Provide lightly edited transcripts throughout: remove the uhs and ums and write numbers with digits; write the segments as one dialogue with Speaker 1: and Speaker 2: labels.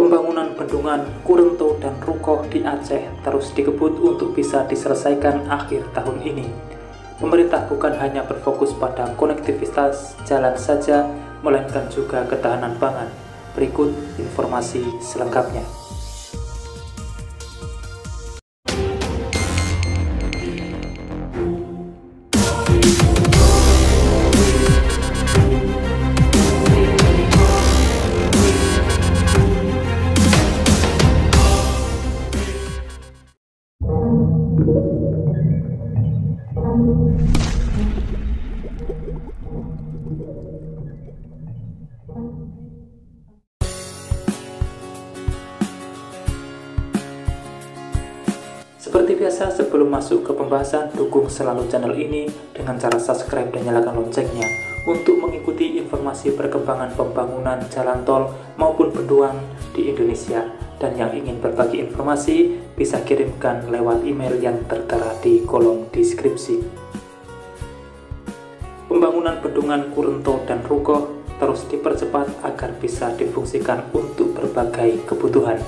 Speaker 1: Pembangunan bendungan Kurento dan Rukoh di Aceh terus dikebut untuk bisa diselesaikan akhir tahun ini. Pemerintah bukan hanya berfokus pada konektivitas jalan saja, melainkan juga ketahanan pangan. Berikut informasi selengkapnya. Seperti biasa, sebelum masuk ke pembahasan, dukung selalu channel ini dengan cara subscribe dan nyalakan loncengnya untuk mengikuti informasi perkembangan pembangunan jalan tol maupun bendungan di Indonesia. Dan yang ingin berbagi informasi bisa kirimkan lewat email yang tertera di kolom deskripsi. Pembangunan bendungan Kurento dan Rukoh terus dipercepat agar bisa difungsikan untuk berbagai kebutuhan.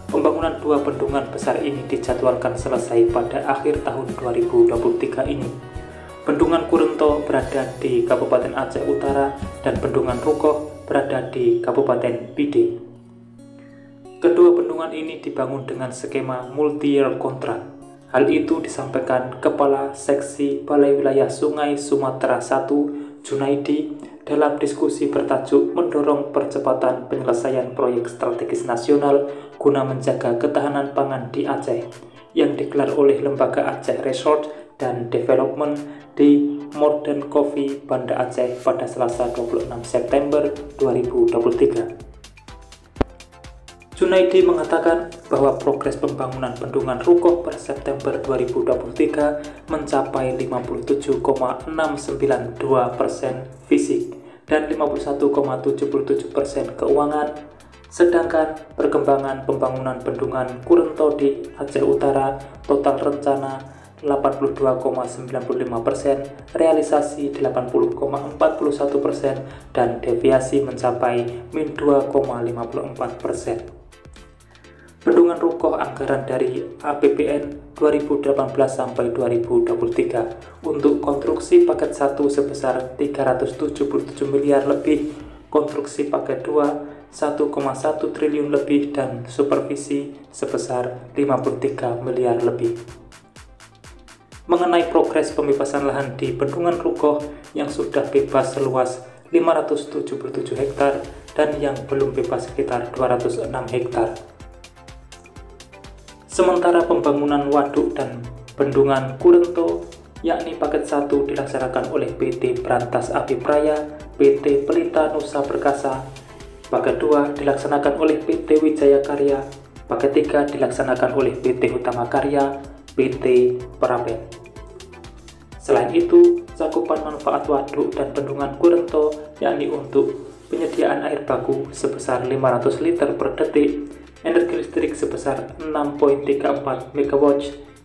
Speaker 1: Pembangunan dua bendungan besar ini dijadwalkan selesai pada akhir tahun 2023 ini. Bendungan Kurento berada di Kabupaten Aceh Utara dan Bendungan Rukoh berada di Kabupaten Pide. Kedua bendungan ini dibangun dengan skema multi-year kontrak. Hal itu disampaikan Kepala Seksi Balai Wilayah Sungai Sumatera I, Junaidi, dalam diskusi bertajuk mendorong percepatan penyelesaian proyek strategis nasional guna menjaga ketahanan pangan di Aceh yang digelar oleh Lembaga Aceh Research dan Development di Modern Coffee, Banda Aceh pada Selasa 26 September 2023. Junaidi mengatakan bahwa progres pembangunan bendungan Rukoh per September 2023 mencapai 57,692% fisik dan 51,77% keuangan, sedangkan perkembangan pembangunan bendungan Kurento di Aceh Utara total rencana 82,95%, realisasi 80,41%, dan deviasi mencapai min 2,54%. Bendungan Rukoh anggaran dari APBN 2018 sampai 2023 untuk konstruksi paket 1 sebesar 377 miliar lebih, konstruksi paket 2 1,1 triliun lebih, dan supervisi sebesar 53 miliar lebih. Mengenai progres pembebasan lahan di Bendungan Rukoh yang sudah bebas seluas 577 hektar dan yang belum bebas sekitar 206 hektar. Sementara pembangunan waduk dan bendungan Kurento yakni paket 1 dilaksanakan oleh PT Brantas Abipraya, PT Pelita Nusa Perkasa, paket 2 dilaksanakan oleh PT Wijaya Karya, paket 3 dilaksanakan oleh PT Utama Karya, PT Perapen. Selain itu, cakupan manfaat waduk dan bendungan Kurento yakni untuk penyediaan air baku sebesar 500 liter per detik, energi listrik sebesar 6,34 MW,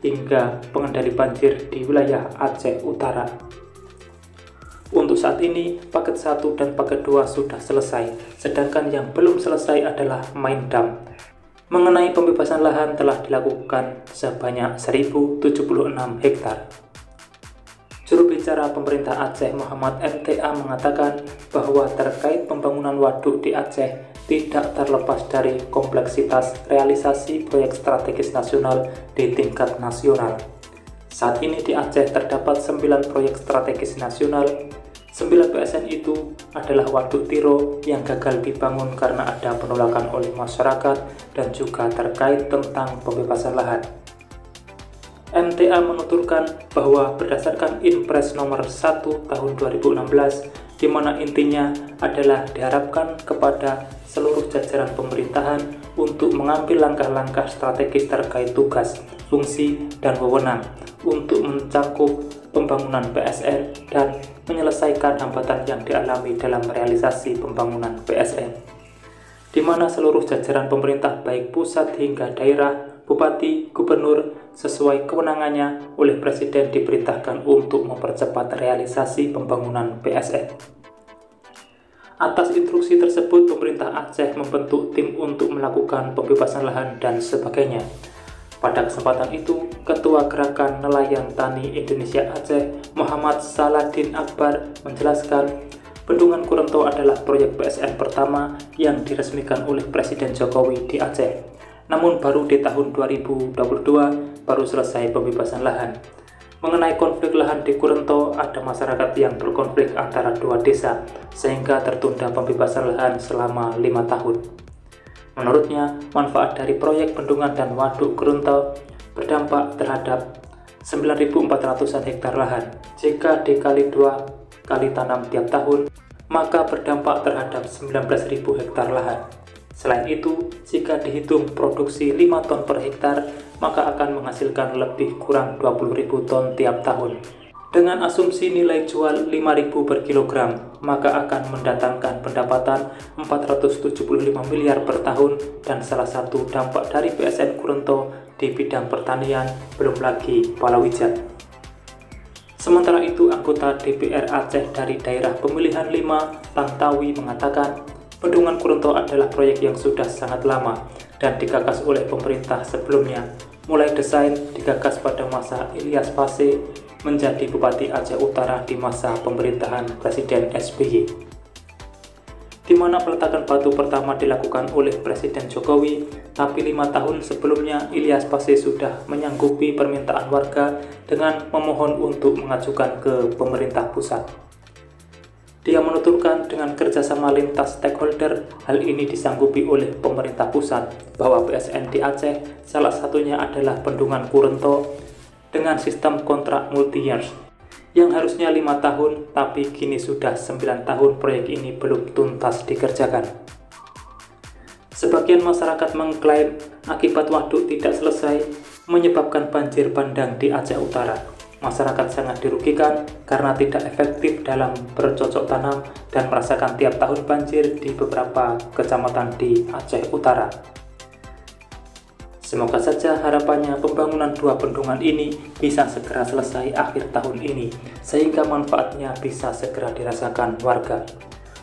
Speaker 1: hingga pengendali banjir di wilayah Aceh Utara. Untuk saat ini, paket 1 dan paket 2 sudah selesai, sedangkan yang belum selesai adalah main dam. Mengenai pembebasan lahan telah dilakukan sebanyak 1.076 hektar. Juru bicara pemerintah Aceh Muhammad MTA mengatakan bahwa terkait pembangunan waduk di Aceh tidak terlepas dari kompleksitas realisasi proyek strategis nasional di tingkat nasional. Saat ini di Aceh terdapat 9 proyek strategis nasional. 9 PSN itu adalah Waduk Tiro yang gagal dibangun karena ada penolakan oleh masyarakat dan juga terkait tentang pembebasan lahan. MTA menuturkan bahwa berdasarkan Inpres nomor 1 tahun 2016, di mana intinya adalah diharapkan kepada seluruh jajaran pemerintahan untuk mengambil langkah-langkah strategis terkait tugas, fungsi, dan wewenang untuk mencakup pembangunan PSN dan menyelesaikan hambatan yang dialami dalam realisasi pembangunan PSN, di mana seluruh jajaran pemerintah baik pusat hingga daerah, bupati, gubernur, sesuai kewenangannya oleh Presiden diperintahkan untuk mempercepat realisasi pembangunan PSN. Atas instruksi tersebut, pemerintah Aceh membentuk tim untuk melakukan pembebasan lahan dan sebagainya. Pada kesempatan itu, Ketua Gerakan Nelayan Tani Indonesia Aceh, Muhammad Saladin Akbar, menjelaskan Bendungan Kurento adalah proyek PSN pertama yang diresmikan oleh Presiden Jokowi di Aceh. Namun baru di tahun 2022 baru selesai pembebasan lahan. Mengenai konflik lahan di Kurento, ada masyarakat yang berkonflik antara dua desa, sehingga tertunda pembebasan lahan selama 5 tahun. Menurutnya, manfaat dari proyek bendungan dan waduk Kurento berdampak terhadap 9.400-an hektar lahan. Jika dikali 2 kali tanam tiap tahun, maka berdampak terhadap 19.000 hektar lahan. Selain itu, jika dihitung produksi 5 ton per hektar, maka akan menghasilkan lebih kurang 20.000 ton tiap tahun. Dengan asumsi nilai jual 5.000 per kilogram, maka akan mendatangkan pendapatan 475 miliar per tahun, dan salah satu dampak dari PSN Kurento di bidang pertanian belum lagi palawija. Sementara itu, anggota DPR Aceh dari daerah pemilihan 5, Tantawi, mengatakan Bendungan Kurento adalah proyek yang sudah sangat lama dan digagas oleh pemerintah sebelumnya. Mulai desain digagas pada masa Ilyas Pase menjadi Bupati Aceh Utara di masa pemerintahan Presiden SBY, di mana peletakan batu pertama dilakukan oleh Presiden Jokowi, tapi 5 tahun sebelumnya Ilyas Pase sudah menyanggupi permintaan warga dengan memohon untuk mengajukan ke pemerintah pusat. Dia menuturkan dengan kerjasama lintas stakeholder, hal ini disanggupi oleh pemerintah pusat, bahwa PSN di Aceh salah satunya adalah Bendungan Kurento dengan sistem kontrak multi-years, yang harusnya 5 tahun, tapi kini sudah 9 tahun proyek ini belum tuntas dikerjakan. Sebagian masyarakat mengklaim akibat waduk tidak selesai menyebabkan banjir bandang di Aceh Utara. Masyarakat sangat dirugikan karena tidak efektif dalam bercocok tanam dan merasakan tiap tahun banjir di beberapa kecamatan di Aceh Utara. Semoga saja harapannya pembangunan 2 bendungan ini bisa segera selesai akhir tahun ini, sehingga manfaatnya bisa segera dirasakan warga.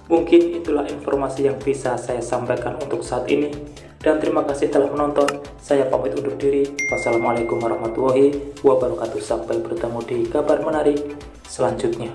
Speaker 1: Mungkin itulah informasi yang bisa saya sampaikan untuk saat ini, dan terima kasih telah menonton. Saya pamit undur diri. Wassalamualaikum warahmatullahi wabarakatuh. Sampai bertemu di kabar menarik selanjutnya.